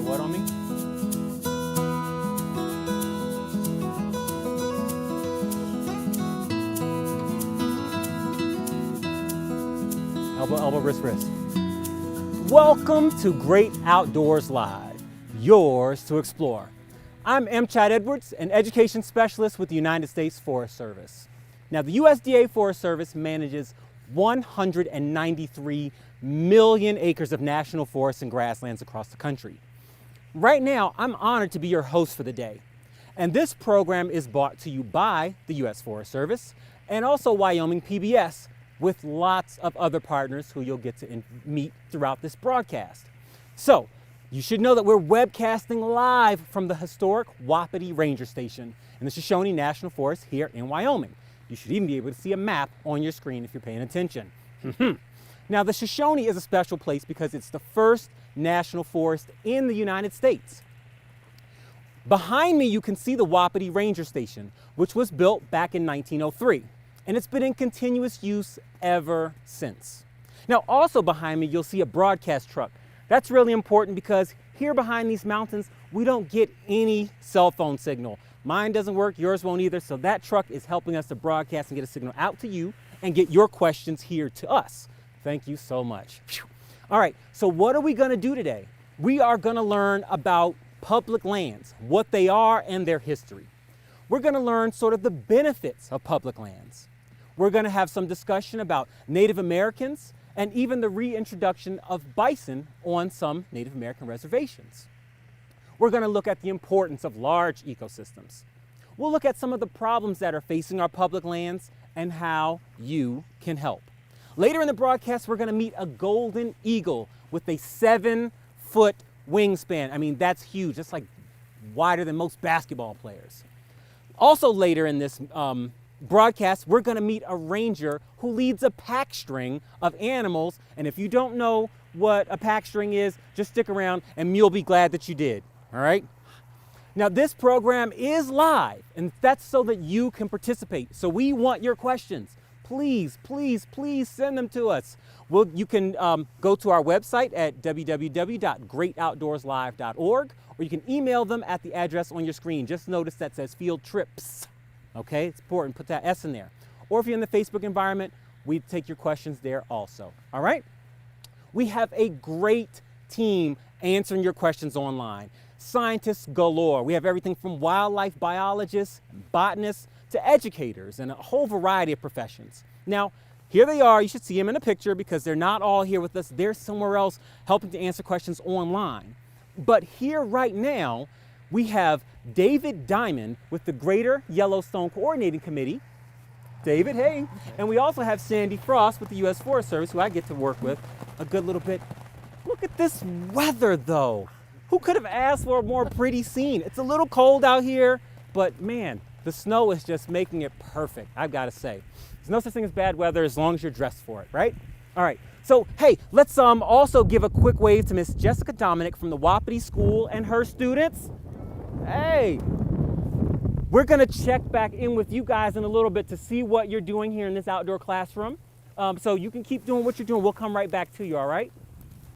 what on me? Elbow, elbow, wrist, wrist. Welcome to Great Outdoors Live, yours to explore. I'm M. Chad Edwards, an education specialist with the United States Forest Service. Now, the USDA Forest Service manages 193 million acres of national forests and grasslands across the country. Right now, I'm honored to be your host for the day. And this program is brought to you by the U.S. Forest Service and also Wyoming PBS, with lots of other partners who you'll get to meet throughout this broadcast. So, you should know that we're webcasting live from the historic Wapiti Ranger Station in the Shoshone National Forest here in Wyoming. You should even be able to see a map on your screen if you're paying attention. Now, the Shoshone is a special place because it's the first national forest in the United States. Behind me, you can see the Wapiti Ranger Station, which was built back in 1903. And it's been in continuous use ever since. Now, also behind me, you'll see a broadcast truck. That's really important because here behind these mountains, we don't get any cell phone signal. Mine doesn't work, yours won't either, so that truck is helping us to broadcast and get a signal out to you and get your questions here to us. Thank you so much. All right, so what are we gonna do today? We are gonna learn about public lands, what they are and their history. We're gonna learn sort of the benefits of public lands. We're going to have some discussion about Native Americans and even the reintroduction of bison on some Native American reservations. We're going to look at the importance of large ecosystems. We'll look at some of the problems that are facing our public lands and how you can help. Later in the broadcast, we're going to meet a golden eagle with a 7-foot wingspan. I mean, that's huge. That's like wider than most basketball players. Also later in this broadcast, we're going to meet a ranger who leads a pack string of animals. And if you don't know what a pack string is, just stick around and you'll be glad that you did. All right? Now, this program is live, and that's so that you can participate. So we want your questions. Please, please, please send them to us. You can go to our website at www.greatoutdoorslive.org, or you can email them at the address on your screen. Just notice that says field trips. Okay, it's important, put that S in there. Or if you're in the Facebook environment, we take your questions there also, all right? We have a great team answering your questions online. Scientists galore. We have everything from wildlife biologists, botanists, to educators, and a whole variety of professions. Now, here they are. You should see them in a picture because they're not all here with us. They're somewhere else helping to answer questions online. But here right now, we have David Diamond with the Greater Yellowstone Coordinating Committee. David, hey. And we also have Sandy Frost with the U.S. Forest Service, who I get to work with a good little bit. Look at this weather, though. Who could have asked for a more pretty scene? It's a little cold out here, but man, the snow is just making it perfect, I've got to say. There's no such thing as bad weather as long as you're dressed for it, right? All right, so hey, let's also give a quick wave to Miss Jessica Dominic from the Wapiti School and her students. Hey, we're gonna check back in with you guys in a little bit to see what you're doing here in this outdoor classroom. So you can keep doing what you're doing. We'll come right back to you, all right?